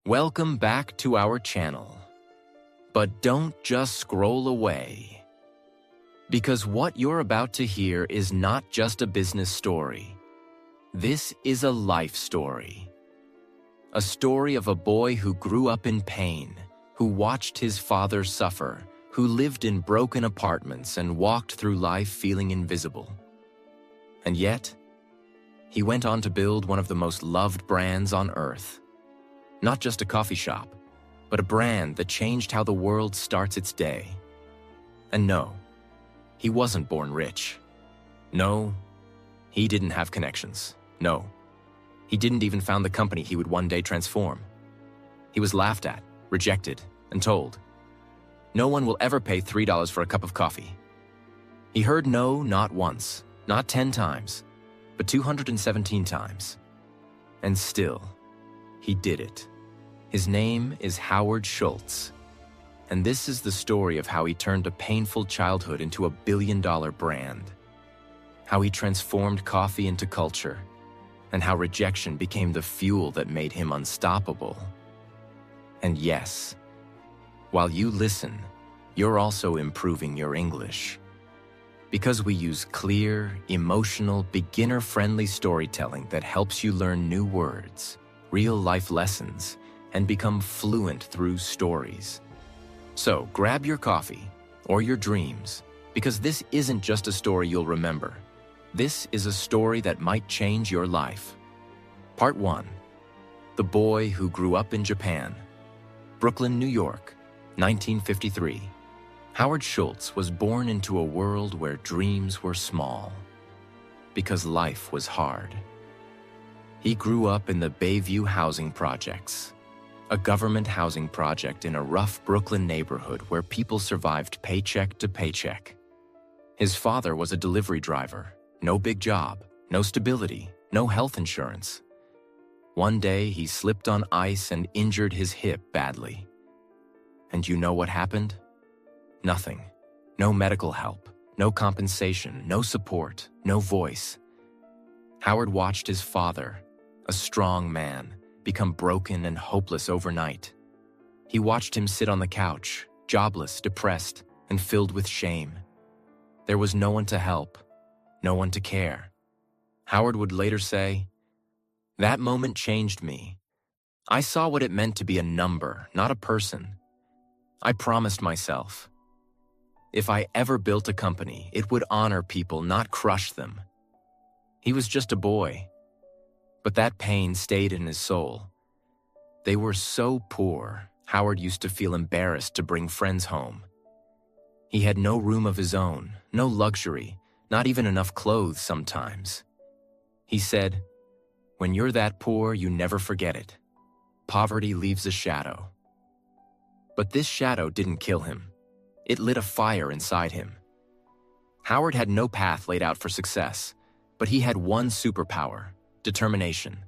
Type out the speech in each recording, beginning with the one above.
Welcome back to our channel. But don't just scroll away. Because what you're about to hear is not just a business story. This is a life story. A story of a boy who grew up in pain, who watched his father suffer, who lived in broken apartments and walked through life feeling invisible. And yet, he went on to build one of the most loved brands on earth. Not just a coffee shop, but a brand that changed how the world starts its day. And no, he wasn't born rich. No, he didn't have connections. No, he didn't even found the company he would one day transform. He was laughed at, rejected, and told, "No one will ever pay $3 for a cup of coffee." He heard no not once, not 10 times, but 217 times. And still, he did it. His name is Howard Schultz. And this is the story of how he turned a painful childhood into a billion-dollar brand. How he transformed coffee into culture, and how rejection became the fuel that made him unstoppable. And yes, while you listen, you're also improving your English. Because we use clear, emotional, beginner-friendly storytelling that helps you learn new words, real-life lessons, and become fluent through stories. So grab your coffee or your dreams, because this isn't just a story you'll remember. This is a story that might change your life. Part 1. The Boy Who Grew Up in Japan. Brooklyn, New York, 1953. Howard Schultz was born into a world where dreams were small, because life was hard. He grew up in the Bayview housing projects, a government housing project in a rough Brooklyn neighborhood where people survived paycheck to paycheck. His father was a delivery driver, no big job, no stability, no health insurance. One day, he slipped on ice and injured his hip badly. And you know what happened? Nothing. No medical help, no compensation, no support, no voice. Howard watched his father, a strong man, become broken and hopeless overnight. He watched him sit on the couch, jobless, depressed, and filled with shame. There was no one to help, no one to care. Howard would later say, "That moment changed me. I saw what it meant to be a number, not a person. I promised myself, if I ever built a company, it would honor people, not crush them." He was just a boy, but that pain stayed in his soul. They were so poor, Howard used to feel embarrassed to bring friends home. He had no room of his own, no luxury, not even enough clothes sometimes. He said, "When you're that poor, you never forget it. Poverty leaves a shadow." But this shadow didn't kill him. It lit a fire inside him. Howard had no path laid out for success, but he had one superpower: determination.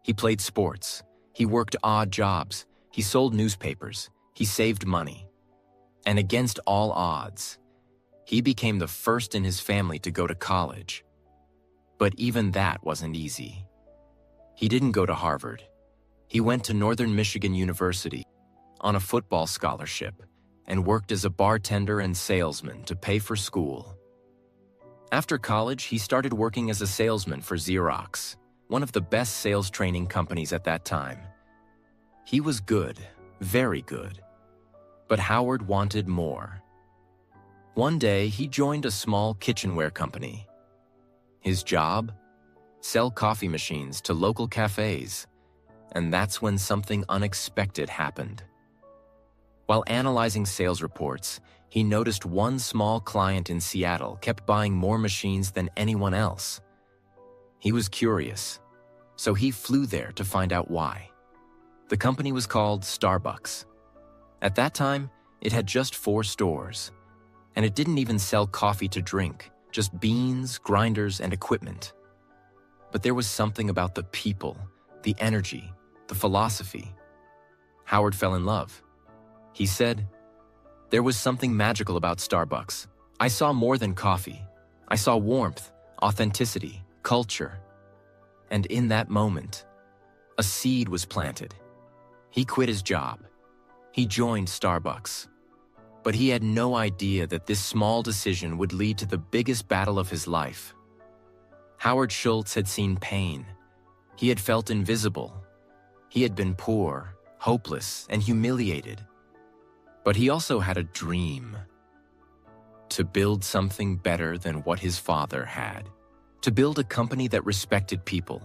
He played sports, he worked odd jobs, he sold newspapers, he saved money. And against all odds, he became the first in his family to go to college. But even that wasn't easy. He didn't go to Harvard. He went to Northern Michigan University on a football scholarship and worked as a bartender and salesman to pay for school. After college, he started working as a salesman for Xerox, one of the best sales training companies at that time. He was good, very good. But Howard wanted more. One day, he joined a small kitchenware company. His job? Sell coffee machines to local cafes. And that's when something unexpected happened. While analyzing sales reports, he noticed one small client in Seattle kept buying more machines than anyone else. He was curious, so he flew there to find out why. The company was called Starbucks. At that time, it had just 4 stores, and it didn't even sell coffee to drink, just beans, grinders, and equipment. But there was something about the people, the energy, the philosophy. Howard fell in love. He said, "There was something magical about Starbucks. I saw more than coffee. I saw warmth, authenticity, culture." And in that moment, a seed was planted. He quit his job. He joined Starbucks. But he had no idea that this small decision would lead to the biggest battle of his life. Howard Schultz had seen pain. He had felt invisible. He had been poor, hopeless, and humiliated. But he also had a dream. To build something better than what his father had. To build a company that respected people.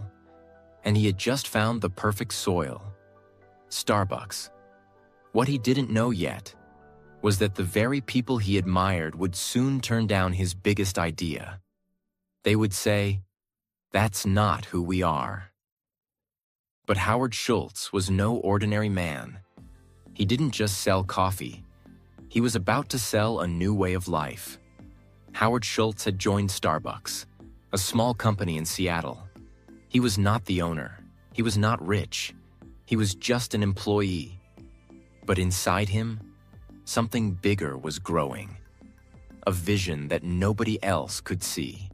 And he had just found the perfect soil. Starbucks. What he didn't know yet was that the very people he admired would soon turn down his biggest idea. They would say, "That's not who we are." But Howard Schultz was no ordinary man. He didn't just sell coffee. He was about to sell a new way of life. Howard Schultz had joined Starbucks, a small company in Seattle. He was not the owner. He was not rich. He was just an employee. But inside him, something bigger was growing. A vision that nobody else could see.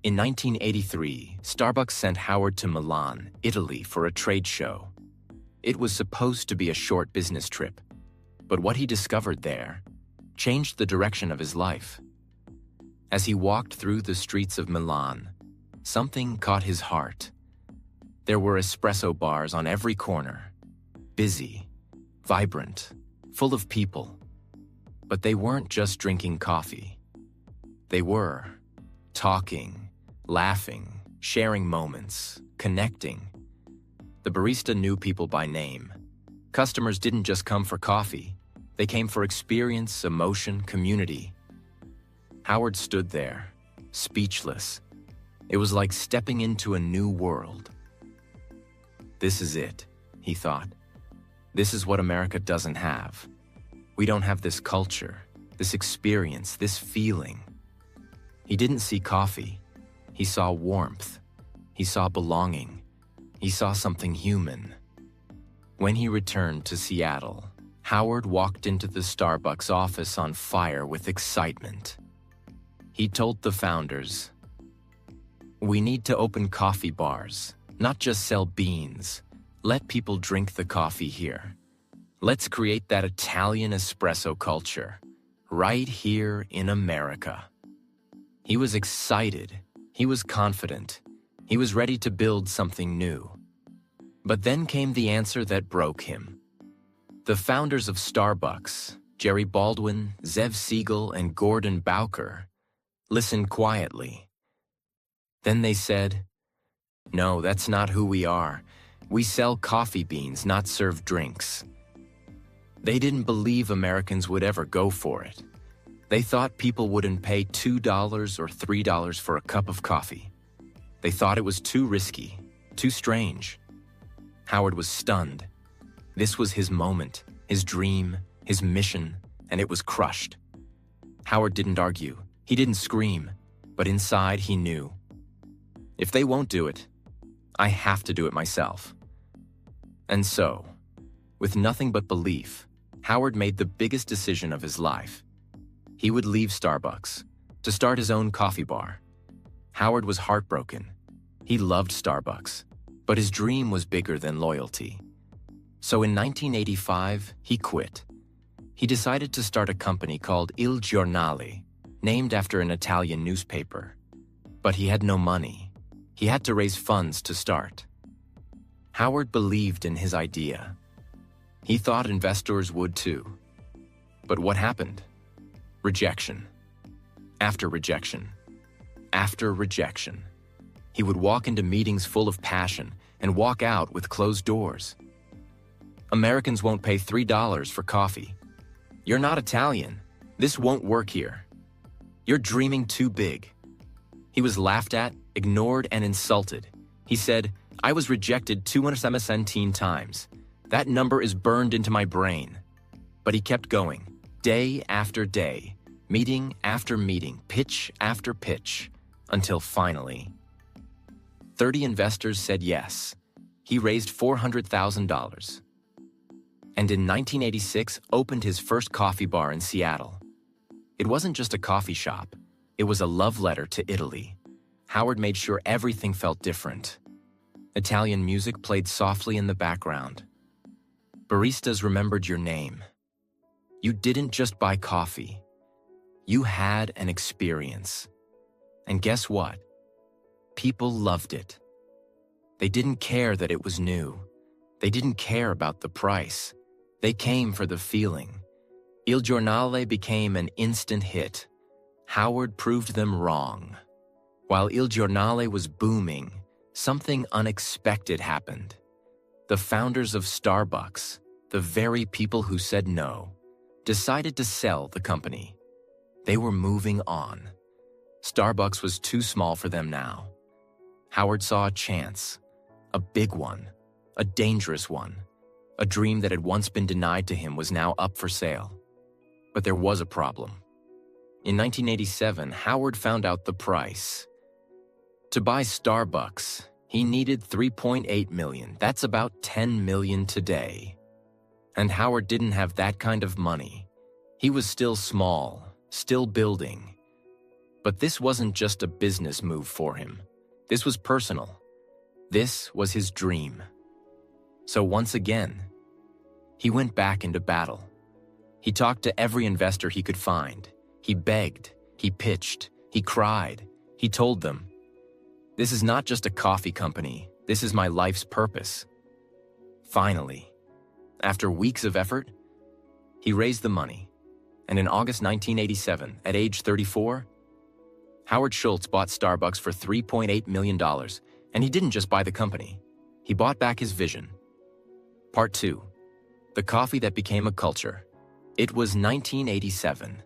In 1983, Starbucks sent Howard to Milan, Italy for a trade show. It was supposed to be a short business trip, but what he discovered there changed the direction of his life. As he walked through the streets of Milan, something caught his heart. There were espresso bars on every corner, busy, vibrant, full of people. But they weren't just drinking coffee. They were talking, laughing, sharing moments, connecting. The barista knew people by name. Customers didn't just come for coffee. They came for experience, emotion, community. Howard stood there, speechless. It was like stepping into a new world. This is it, he thought. This is what America doesn't have. We don't have this culture, this experience, this feeling. He didn't see coffee. He saw warmth. He saw belonging. He saw something human. When he returned to Seattle, Howard walked into the Starbucks office on fire with excitement. He told the founders, "We need to open coffee bars, not just sell beans. Let people drink the coffee here. Let's create that Italian espresso culture, right here in America." He was excited. He was confident. He was ready to build something new. But then came the answer that broke him. The founders of Starbucks, Jerry Baldwin, Zev Siegel, and Gordon Bowker, listened quietly. Then they said, "No, that's not who we are. We sell coffee beans, not serve drinks." They didn't believe Americans would ever go for it. They thought people wouldn't pay $2 or $3 for a cup of coffee. They thought it was too risky, too strange. Howard was stunned. This was his moment, his dream, his mission, and it was crushed. Howard didn't argue. He didn't scream. But inside he knew, if they won't do it, I have to do it myself. And so, with nothing but belief, Howard made the biggest decision of his life. He would leave Starbucks to start his own coffee bar. Howard was heartbroken. He loved Starbucks, but his dream was bigger than loyalty. So in 1985, he quit. He decided to start a company called Il Giornale, named after an Italian newspaper. But he had no money. He had to raise funds to start. Howard believed in his idea. He thought investors would too. But what happened? Rejection. After rejection. After rejection. He would walk into meetings full of passion and walk out with closed doors. Americans won't pay $3 for coffee. You're not Italian. This won't work here. You're dreaming too big. He was laughed at, ignored, and insulted. He said, "I was rejected 217 times. That number is burned into my brain." But he kept going, day after day, meeting after meeting, pitch after pitch, until finally, 30 investors said yes. He raised $400,000. And in 1986, opened his first coffee bar in Seattle. It wasn't just a coffee shop. It was a love letter to Italy. Howard made sure everything felt different. Italian music played softly in the background. Baristas remembered your name. You didn't just buy coffee. You had an experience. And guess what? People loved it. They didn't care that it was new. They didn't care about the price. They came for the feeling. Il Giornale became an instant hit. Howard proved them wrong. While Il Giornale was booming, something unexpected happened. The founders of Starbucks, the very people who said no, decided to sell the company. They were moving on. Starbucks was too small for them now. Howard saw a chance, a big one, a dangerous one. A dream that had once been denied to him was now up for sale. But there was a problem. In 1987, Howard found out the price. To buy Starbucks, he needed $3.8 million. That's about $10 million today. And Howard didn't have that kind of money. He was still small, still building. But this wasn't just a business move for him. This was personal. This was his dream. So once again, he went back into battle. He talked to every investor he could find. He begged, he pitched, he cried. He told them, "This is not just a coffee company. This is my life's purpose." Finally, after weeks of effort, he raised the money. And in August 1987, at age 34, Howard Schultz bought Starbucks for $3.8 million. And he didn't just buy the company. He bought back his vision. Part 2. The coffee that became a culture. It was 1987.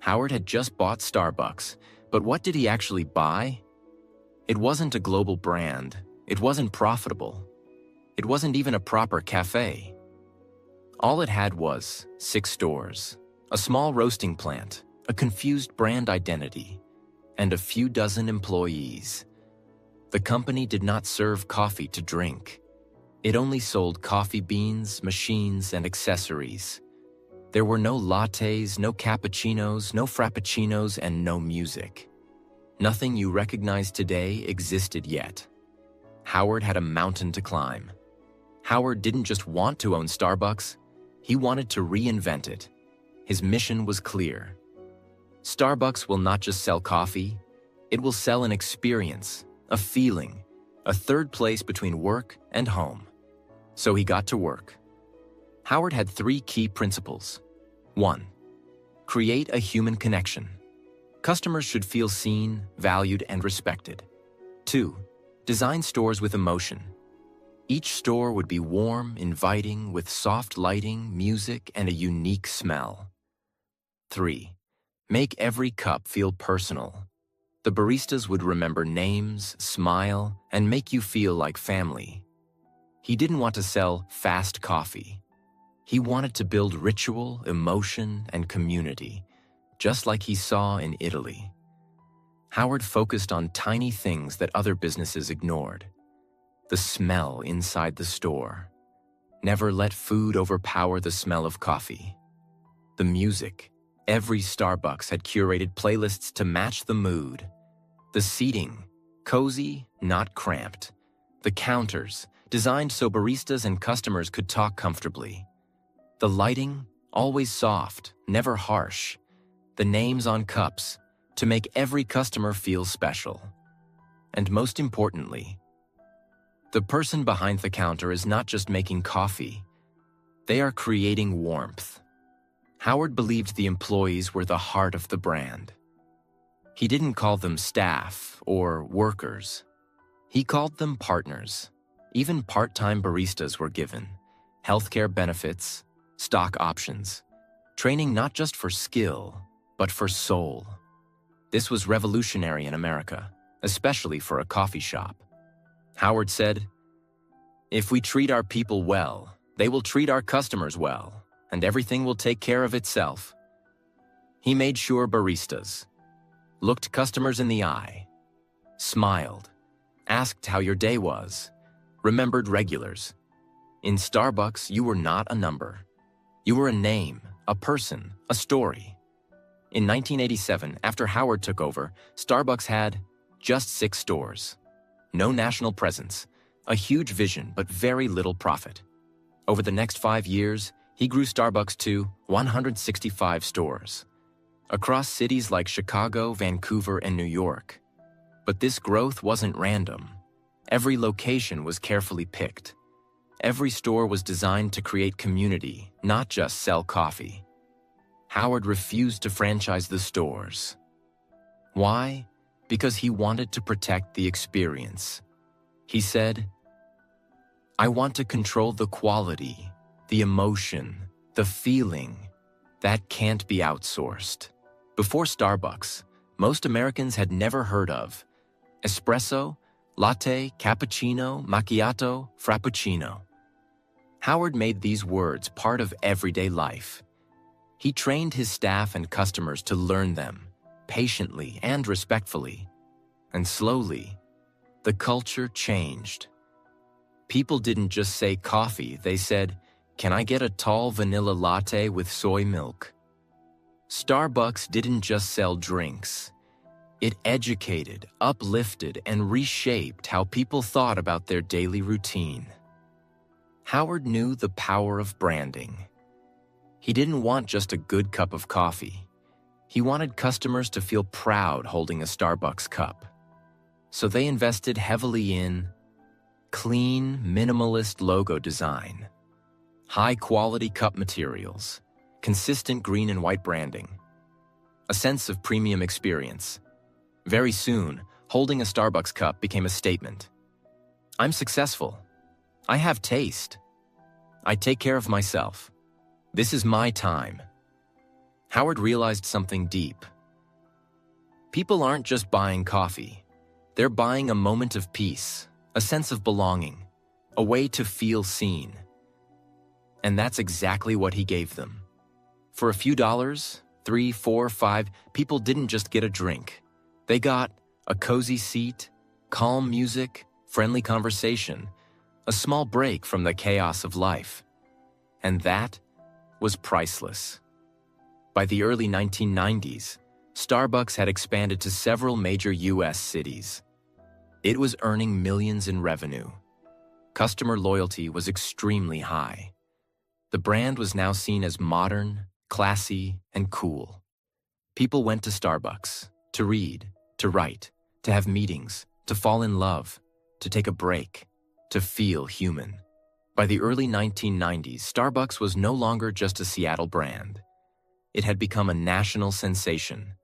Howard had just bought Starbucks, but what did he actually buy? It wasn't a global brand. It wasn't profitable. It wasn't even a proper cafe. All it had was 6 stores, a small roasting plant, a confused brand identity, and a few dozen employees. The company did not serve coffee to drink. It only sold coffee beans, machines, and accessories. There were no lattes, no cappuccinos, no frappuccinos, and no music. Nothing you recognize today existed yet. Howard had a mountain to climb. Howard didn't just want to own Starbucks, he wanted to reinvent it. His mission was clear. Starbucks will not just sell coffee, it will sell an experience, a feeling, a third place between work and home. So he got to work. Howard had 3 key principles. 1. Create a human connection. Customers should feel seen, valued, and respected. 2. Design stores with emotion. Each store would be warm, inviting, with soft lighting, music, and a unique smell. 3. Make every cup feel personal. The baristas would remember names, smile, and make you feel like family. He didn't want to sell fast coffee. He wanted to build ritual, emotion, and community, just like he saw in Italy. Howard focused on tiny things that other businesses ignored. The smell inside the store. Never let food overpower the smell of coffee. The music. Every Starbucks had curated playlists to match the mood. The seating. Cozy, not cramped. The counters, designed so baristas and customers could talk comfortably. The lighting, always soft, never harsh. The names on cups, to make every customer feel special. And most importantly, the person behind the counter is not just making coffee. They are creating warmth. Howard believed the employees were the heart of the brand. He didn't call them staff or workers. He called them partners. Even part-time baristas were given healthcare benefits, stock options, training not just for skill, but for soul. This was revolutionary in America, especially for a coffee shop. Howard said, "If we treat our people well, they will treat our customers well, and everything will take care of itself." He made sure baristas looked customers in the eye, smiled, asked how your day was, remembered regulars. In Starbucks, you were not a number. You were a name, a person, a story. In 1987, after Howard took over, Starbucks had just 6 stores. No national presence, a huge vision but very little profit. Over the next 5 years, he grew Starbucks to 165 stores across cities like Chicago, Vancouver, and New York. But this growth wasn't random. Every location was carefully picked. Every store was designed to create community, not just sell coffee. Howard refused to franchise the stores. Why? Because he wanted to protect the experience. He said, "I want to control the quality, the emotion, the feeling. That can't be outsourced." Before Starbucks, most Americans had never heard of espresso, latte, cappuccino, macchiato, frappuccino. Howard made these words part of everyday life. He trained his staff and customers to learn them, patiently and respectfully. And slowly, the culture changed. People didn't just say coffee, they said, "Can I get a tall vanilla latte with soy milk?" Starbucks didn't just sell drinks. It educated, uplifted, and reshaped how people thought about their daily routine. Howard knew the power of branding. He didn't want just a good cup of coffee. He wanted customers to feel proud holding a Starbucks cup. So they invested heavily in clean, minimalist logo design, high-quality cup materials, consistent green and white branding, a sense of premium experience. Very soon, holding a Starbucks cup became a statement. "I'm successful. I have taste. I take care of myself. This is my time." Howard realized something deep. People aren't just buying coffee. They're buying a moment of peace, a sense of belonging, a way to feel seen. And that's exactly what he gave them. For a few dollars, 3, 4, 5, people didn't just get a drink. They got a cozy seat, calm music, friendly conversation, a small break from the chaos of life. And that was priceless. By the early 1990s, Starbucks had expanded to several major U.S. cities. It was earning millions in revenue. Customer loyalty was extremely high. The brand was now seen as modern, classy, and cool. People went to Starbucks to read, to write, to have meetings, to fall in love, to take a break, to feel human. By the early 1990s, Starbucks was no longer just a Seattle brand. It had become a national sensation.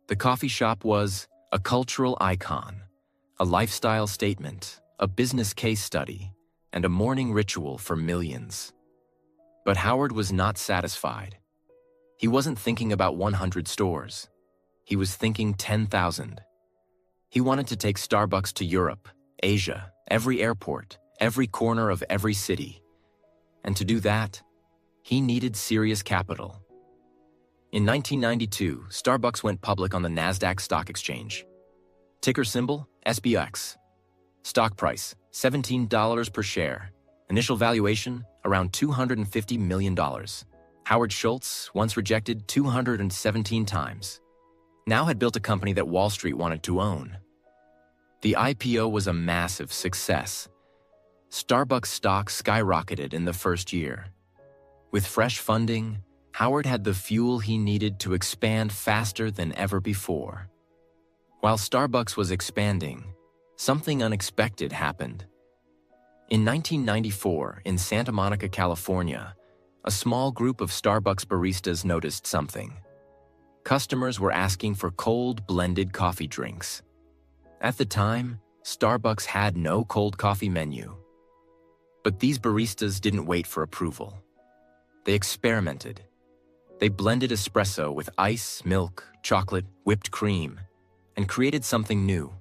The coffee shop was a cultural icon, a lifestyle statement, a business case study, and a morning ritual for millions. But Howard was not satisfied. He wasn't thinking about 100 stores. He was thinking 10,000. He wanted to take Starbucks to Europe, Asia, every airport, every corner of every city. And to do that, he needed serious capital. In 1992, Starbucks went public on the NASDAQ stock exchange. Ticker symbol, SBX. Stock price, $17 per share. Initial valuation, around $250 million. Howard Schultz, once rejected 217 times, now had built a company that Wall Street wanted to own. The IPO was a massive success. Starbucks stock skyrocketed in the first year. With fresh funding, Howard had the fuel he needed to expand faster than ever before. While Starbucks was expanding, something unexpected happened. In 1994, in Santa Monica, California, a small group of Starbucks baristas noticed something. Customers were asking for cold blended coffee drinks. At the time, Starbucks had no cold coffee menu. But these baristas didn't wait for approval. They experimented. They blended espresso with ice, milk, chocolate, whipped cream, and created something new.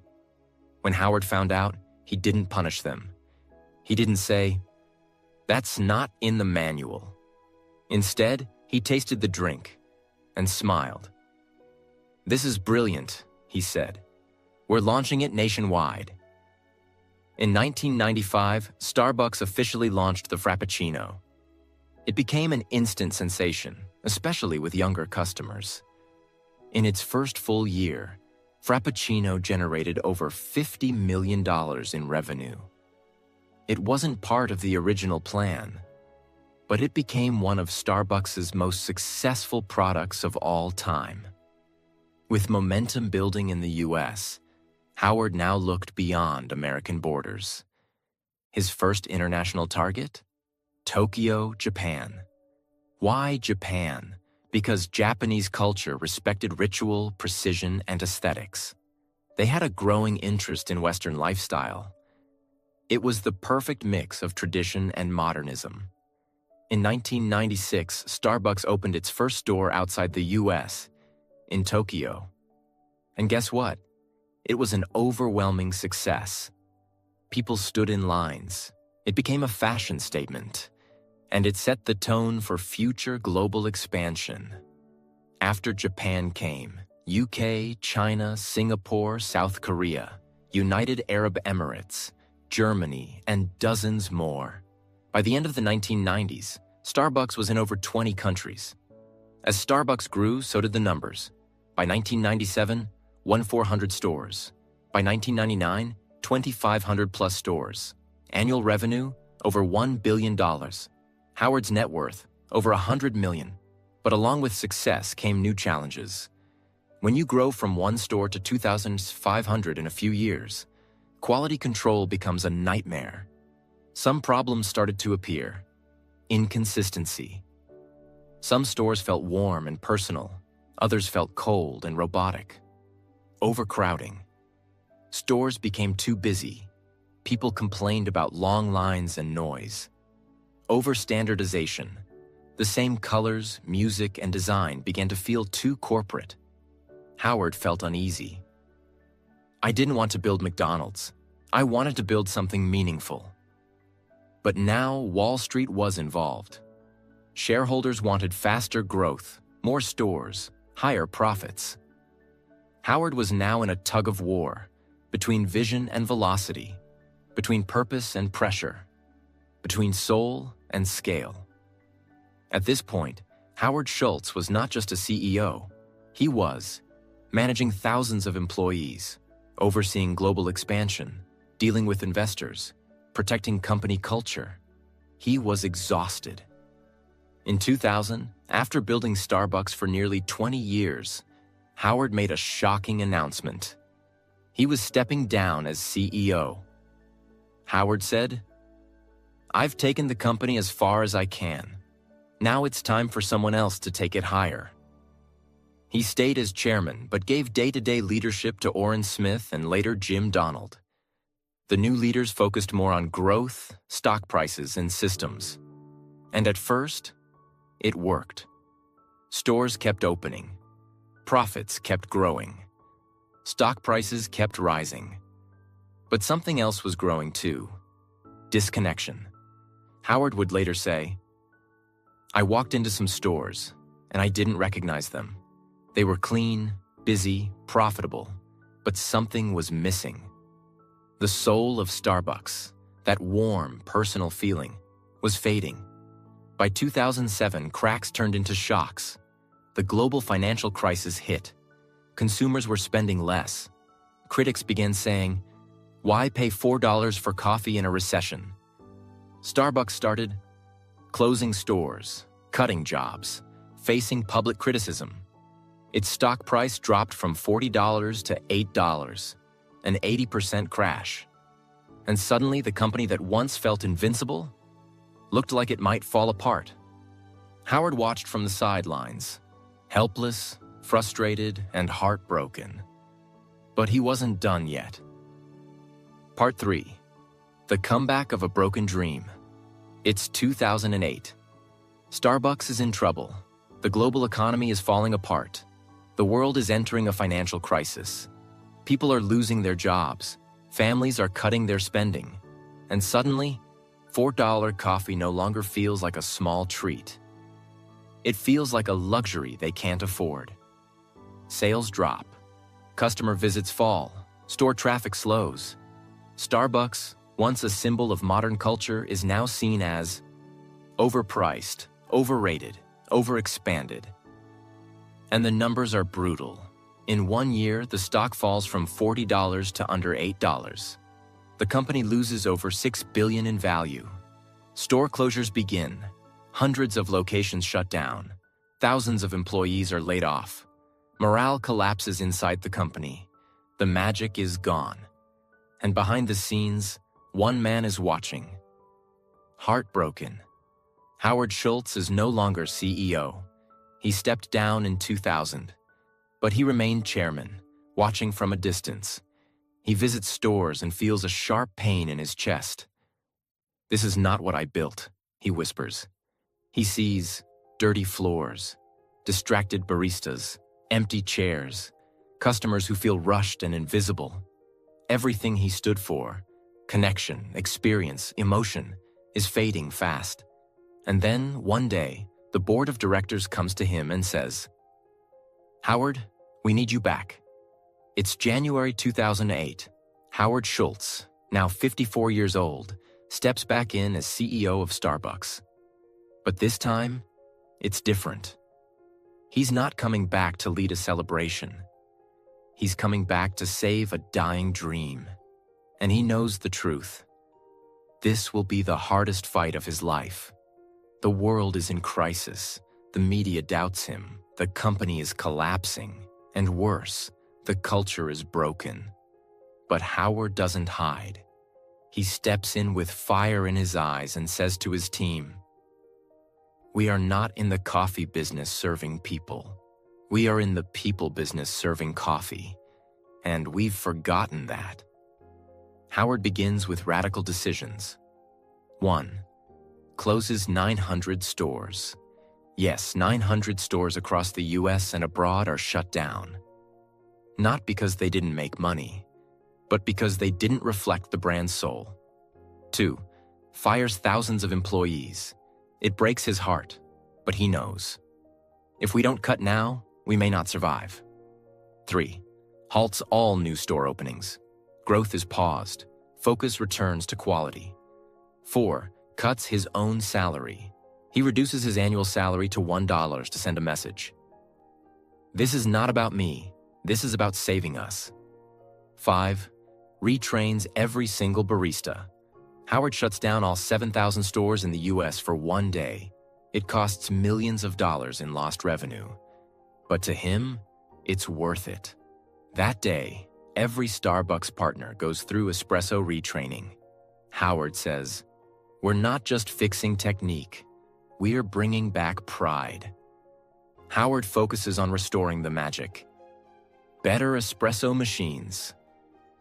When Howard found out, he didn't punish them. He didn't say, "That's not in the manual." Instead, he tasted the drink and smiled. "This is brilliant," he said. "We're launching it nationwide." In 1995, Starbucks officially launched the Frappuccino. It became an instant sensation, especially with younger customers. In its first full year, Frappuccino generated over $50 million in revenue. It wasn't part of the original plan. but it became one of Starbucks' most successful products of all time. With momentum building in the US, Howard now looked beyond American borders. His first international target? Tokyo, Japan. Why Japan? Because Japanese culture respected ritual, precision, and aesthetics. They had a growing interest in Western lifestyle. It was the perfect mix of tradition and modernism. In 1996, Starbucks opened its first store outside the US, in Tokyo. And guess what? It was an overwhelming success. People stood in lines. It became a fashion statement, and it set the tone for future global expansion. After Japan came, UK, China, Singapore, South Korea, United Arab Emirates, Germany, and dozens more. By the end of the 1990s, Starbucks was in over 20 countries. As Starbucks grew, so did the numbers. By 1997, 1,400 stores. By 1999, 2,500 plus stores. Annual revenue, over $1 billion. Howard's net worth, over $100 million. But along with success came new challenges. When you grow from one store to 2,500 in a few years, quality control becomes a nightmare. Some problems started to appear. Inconsistency. Some stores felt warm and personal. Others felt cold and robotic. Overcrowding. Stores became too busy. People complained about long lines and noise. Overstandardization. The same colors, music, and design began to feel too corporate. Howard felt uneasy. I didn't want to build McDonald's. I wanted to build something meaningful. But now Wall Street was involved. Shareholders wanted faster growth, more stores, higher profits. Howard was now in a tug of war between vision and velocity, between purpose and pressure, between soul and scale. At this point, Howard Schultz was not just a CEO. He was managing thousands of employees, overseeing global expansion, dealing with investors, protecting company culture. He was exhausted. In 2000, after building Starbucks for nearly 20 years, Howard made a shocking announcement. He was stepping down as CEO. Howard said, "I've taken the company as far as I can. Now it's time for someone else to take it higher." He stayed as chairman, but gave day-to-day leadership to Orrin Smith and later Jim Donald. The new leaders focused more on growth, stock prices, and systems. And at first, it worked. Stores kept opening. Profits kept growing. Stock prices kept rising. But something else was growing too. Disconnection. Howard would later say, "I walked into some stores, and I didn't recognize them. They were clean, busy, profitable, but something was missing. The soul of Starbucks, that warm, personal feeling, was fading." By 2007, cracks turned into shocks. The global financial crisis hit. Consumers were spending less. Critics began saying, "Why pay $4 for coffee in a recession?" Starbucks started closing stores, cutting jobs, facing public criticism. Its stock price dropped from $40 to $8, an 80% crash. And suddenly, the company that once felt invincible looked like it might fall apart. Howard watched from the sidelines, helpless, frustrated, and heartbroken. But he wasn't done yet. Part 3. The Comeback of a Broken Dream. It's 2008. Starbucks is in trouble. The global economy is falling apart. The world is entering a financial crisis. People are losing their jobs. Families are cutting their spending. And suddenly, $4 coffee no longer feels like a small treat. It feels like a luxury they can't afford. Sales drop. Customer visits fall. Store traffic slows. Starbucks, once a symbol of modern culture, is now seen as overpriced, overrated, overexpanded. And the numbers are brutal. In 1 year, the stock falls from $40 to under $8. The company loses over $6 billion in value. Store closures begin. Hundreds of locations shut down. Thousands of employees are laid off. Morale collapses inside the company. The magic is gone. And behind the scenes, one man is watching. Heartbroken. Howard Schultz is no longer CEO. He stepped down in 2000. But he remained chairman, watching from a distance. He visits stores and feels a sharp pain in his chest. "This is not what I built," he whispers. He sees dirty floors, distracted baristas, empty chairs, customers who feel rushed and invisible. Everything he stood for, connection, experience, emotion, is fading fast. And then, one day, the board of directors comes to him and says, "Howard, we need you back." It's January 2008. Howard Schultz, now 54 years old, steps back in as CEO of Starbucks. But this time, it's different. He's not coming back to lead a celebration. He's coming back to save a dying dream. And he knows the truth. This will be the hardest fight of his life. The world is in crisis. The media doubts him. The company is collapsing. And worse, the culture is broken. But Howard doesn't hide. He steps in with fire in his eyes and says to his team, "We are not in the coffee business serving people. We are in the people business serving coffee. And we've forgotten that." Howard begins with radical decisions. 1. Closes 900 stores. Yes, 900 stores across the US and abroad are shut down. Not because they didn't make money, but because they didn't reflect the brand's soul. 2. Fires thousands of employees. It breaks his heart, but he knows. If we don't cut now, we may not survive. 3. Halts all new store openings. Growth is paused. Focus returns to quality. 4. Cuts his own salary. He reduces his annual salary to $1 to send a message. "This is not about me. This is about saving us." 5. Retrains every single barista. Howard shuts down all 7,000 stores in the US for one day. It costs millions of dollars in lost revenue. But to him, it's worth it. That day, every Starbucks partner goes through espresso retraining. Howard says, "We're not just fixing technique. We're bringing back pride." Howard focuses on restoring the magic. Better espresso machines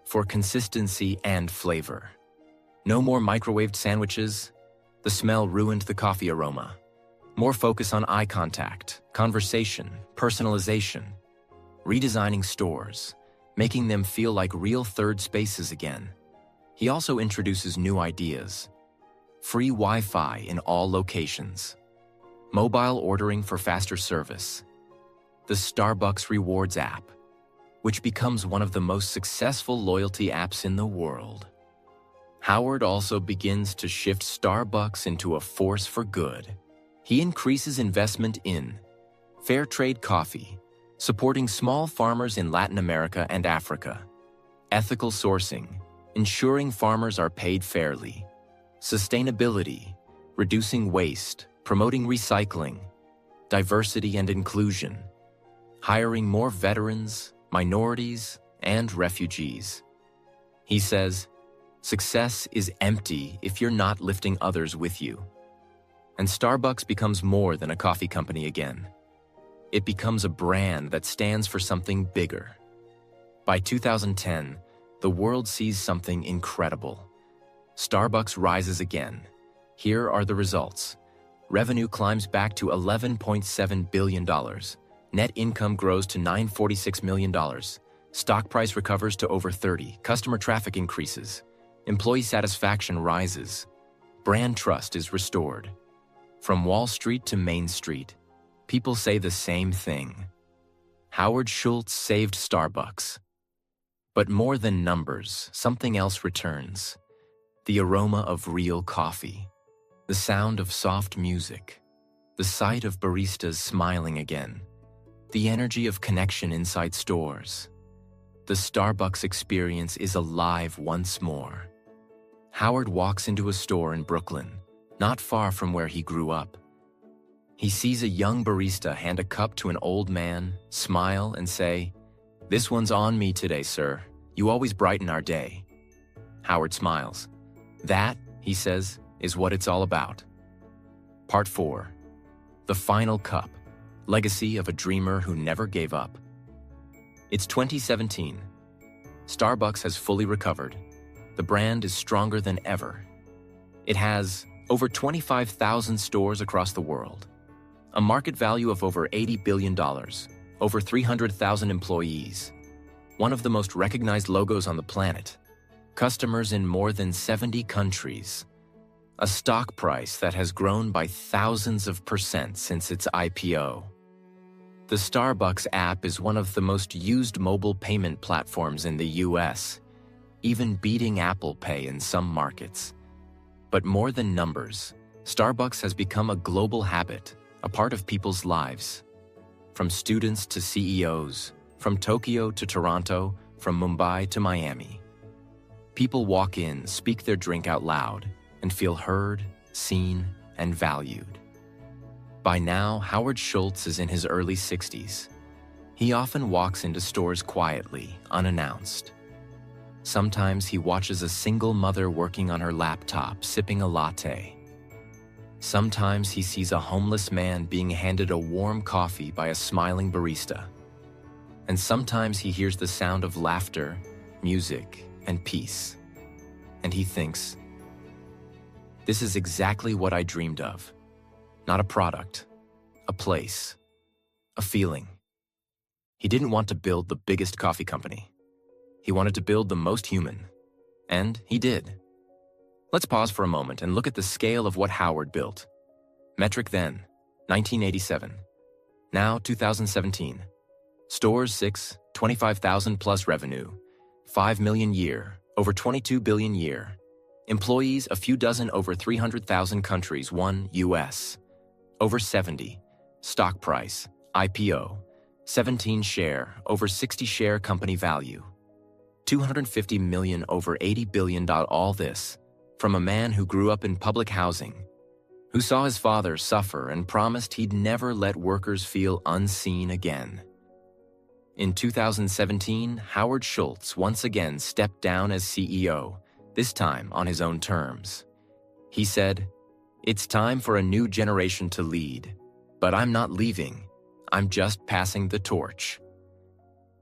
for consistency and flavor. No more microwaved sandwiches. The smell ruined the coffee aroma. More focus on eye contact, conversation, personalization. Redesigning stores, making them feel like real third spaces again. He also introduces new ideas. Free Wi-Fi in all locations. Mobile ordering for faster service. The Starbucks Rewards app, which becomes one of the most successful loyalty apps in the world. Howard also begins to shift Starbucks into a force for good. He increases investment in fair trade coffee, supporting small farmers in Latin America and Africa, ethical sourcing, ensuring farmers are paid fairly, sustainability, reducing waste, promoting recycling, diversity and inclusion, hiring more veterans, minorities, and refugees. He says, "Success is empty if you're not lifting others with you." And Starbucks becomes more than a coffee company again. It becomes a brand that stands for something bigger. By 2010, the world sees something incredible. Starbucks rises again. Here are the results. Revenue climbs back to $11.7 billion. Net income grows to $946 million. Stock price recovers to over 30. Customer traffic increases. Employee satisfaction rises. Brand trust is restored. From Wall Street to Main Street, people say the same thing. Howard Schultz saved Starbucks. But more than numbers, something else returns. The aroma of real coffee. The sound of soft music. The sight of baristas smiling again. The energy of connection inside stores. The Starbucks experience is alive once more. Howard walks into a store in Brooklyn, not far from where he grew up. He sees a young barista hand a cup to an old man, smile, and say, "This one's on me today, sir. You always brighten our day." Howard smiles. "That," he says, "is what it's all about." Part 4. The Final Cup. Legacy of a Dreamer Who Never Gave Up. It's 2017. Starbucks has fully recovered. The brand is stronger than ever. It has over 25,000 stores across the world, a market value of over $80 billion, over 300,000 employees, one of the most recognized logos on the planet, customers in more than 70 countries, a stock price that has grown by thousands of % since its IPO. The Starbucks app is one of the most used mobile payment platforms in the US, even beating Apple Pay in some markets. But more than numbers, Starbucks has become a global habit, a part of people's lives. From students to CEOs, from Tokyo to Toronto, from Mumbai to Miami. People walk in, speak their drink out loud, and feel heard, seen, and valued. By now, Howard Schultz is in his early 60s. He often walks into stores quietly, unannounced. Sometimes he watches a single mother working on her laptop, sipping a latte. Sometimes he sees a homeless man being handed a warm coffee by a smiling barista. And sometimes he hears the sound of laughter, music, and peace. And he thinks, "This is exactly what I dreamed of. Not a product, a place, a feeling." He didn't want to build the biggest coffee company. He wanted to build the most human. And he did. Let's pause for a moment and look at the scale of what Howard built. Metric then, 1987. Now, 2017. Stores 6, 25,000 plus revenue. 5 million year, over 22 billion year. Employees, a few dozen over 300,000 countries, 1 US. Over 70. Stock price, IPO. 17 share, over 60 share company value. 250 million over 80 billion. All this from a man who grew up in public housing, who saw his father suffer and promised he'd never let workers feel unseen again. In 2017, Howard Schultz once again stepped down as CEO, this time on his own terms. He said, "It's time for a new generation to lead, but I'm not leaving. I'm just passing the torch."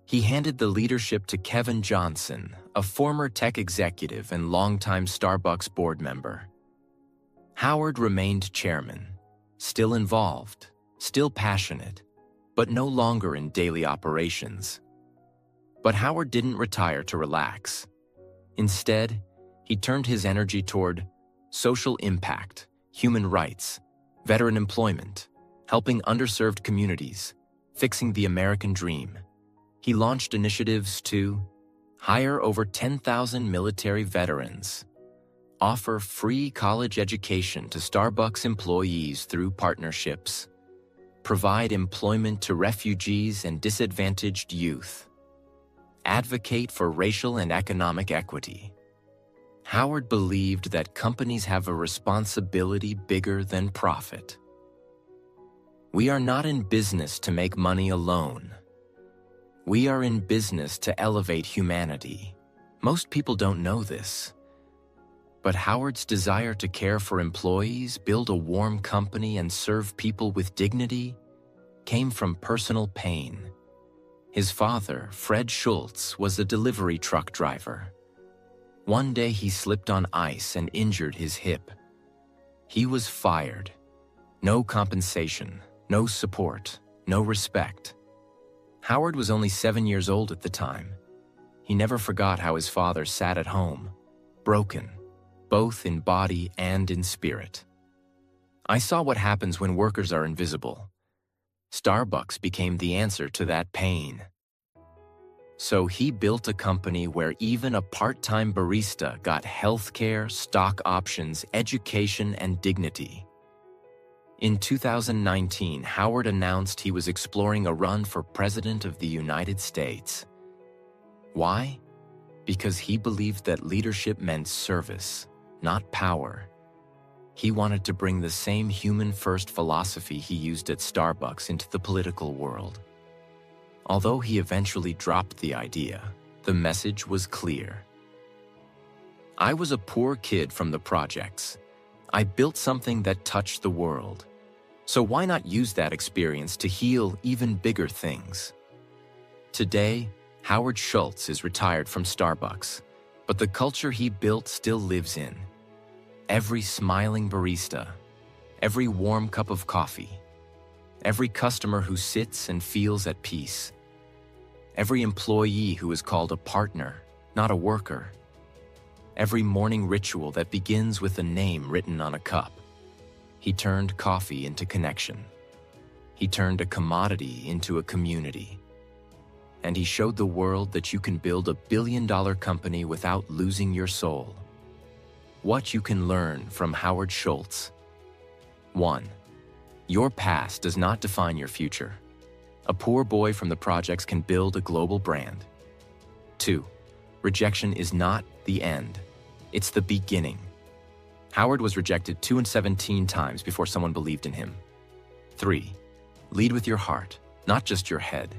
He handed the leadership to Kevin Johnson, a former tech executive and longtime Starbucks board member. Howard remained chairman, still involved, still passionate, but no longer in daily operations. But Howard didn't retire to relax. Instead, he turned his energy toward social impact, human rights, veteran employment, helping underserved communities, fixing the American dream. He launched initiatives to hire over 10,000 military veterans, offer free college education to Starbucks employees through partnerships, provide employment to refugees and disadvantaged youth, advocate for racial and economic equity. Howard believed that companies have a responsibility bigger than profit. We are not in business to make money alone. We are in business to elevate humanity. Most people don't know this. But Howard's desire to care for employees, build a warm company, and serve people with dignity came from personal pain. His father, Fred Schultz, was a delivery truck driver. One day he slipped on ice and injured his hip. He was fired. No compensation, no support, no respect. Howard was only 7 years old at the time. He never forgot how his father sat at home, broken, both in body and in spirit. I saw what happens when workers are invisible. Starbucks became the answer to that pain. So he built a company where even a part-time barista got healthcare, stock options, education, and dignity. In 2019, Howard announced he was exploring a run for President of the United States. Why? Because he believed that leadership meant service, not power. He wanted to bring the same human-first philosophy he used at Starbucks into the political world. Although he eventually dropped the idea, the message was clear. I was a poor kid from the projects. I built something that touched the world. So why not use that experience to heal even bigger things? Today, Howard Schultz is retired from Starbucks, but the culture he built still lives in. Every smiling barista, every warm cup of coffee, every customer who sits and feels at peace, every employee who is called a partner, not a worker, every morning ritual that begins with a name written on a cup. He turned coffee into connection. He turned a commodity into a community. And he showed the world that you can build a billion-dollar company without losing your soul. What you can learn from Howard Schultz. 1. Your past does not define your future. A poor boy from the projects can build a global brand. 2. Rejection is not the end. It's the beginning. Howard was rejected 217 times before someone believed in him. 3. Lead with your heart, not just your head.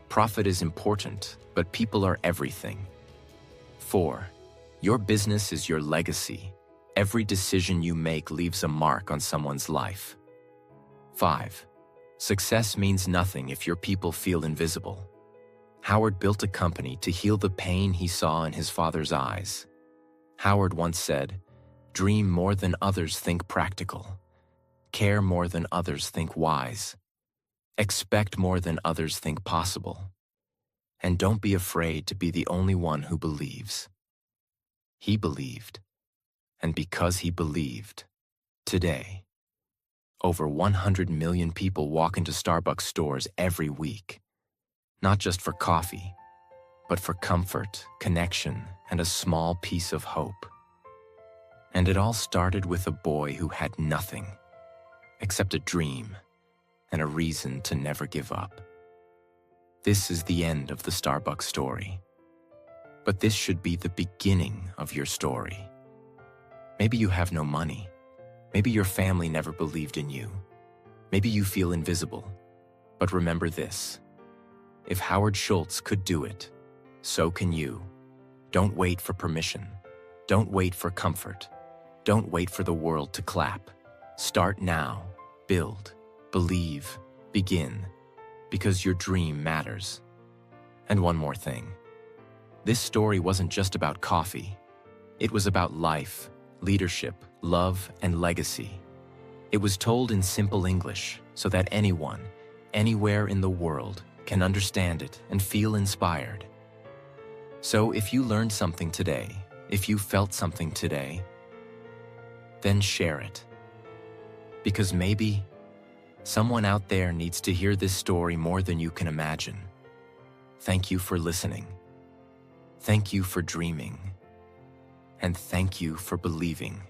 Profit is important, but people are everything. 4. Your business is your legacy. Every decision you make leaves a mark on someone's life. 5. Success means nothing if your people feel invisible. Howard built a company to heal the pain he saw in his father's eyes. Howard once said, "Dream more than others think practical. Care more than others think wise. Expect more than others think possible. And don't be afraid to be the only one who believes." He believed. And because he believed, today, over 100 million people walk into Starbucks stores every week. Not just for coffee, but for comfort, connection, and a small piece of hope. And it all started with a boy who had nothing except a dream and a reason to never give up. This is the end of the Starbucks story. But this should be the beginning of your story. Maybe you have no money. Maybe your family never believed in you. Maybe you feel invisible. But remember this: if Howard Schultz could do it, so can you. Don't wait for permission. Don't wait for comfort. Don't wait for the world to clap. Start now. Build. Believe. Begin. Because your dream matters. And one more thing. This story wasn't just about coffee. It was about life, leadership, love, and legacy. It was told in simple English so that anyone, anywhere in the world, can understand it and feel inspired. So if you learned something today, if you felt something today, then share it. Because maybe someone out there needs to hear this story more than you can imagine. Thank you for listening. Thank you for dreaming. And thank you for believing.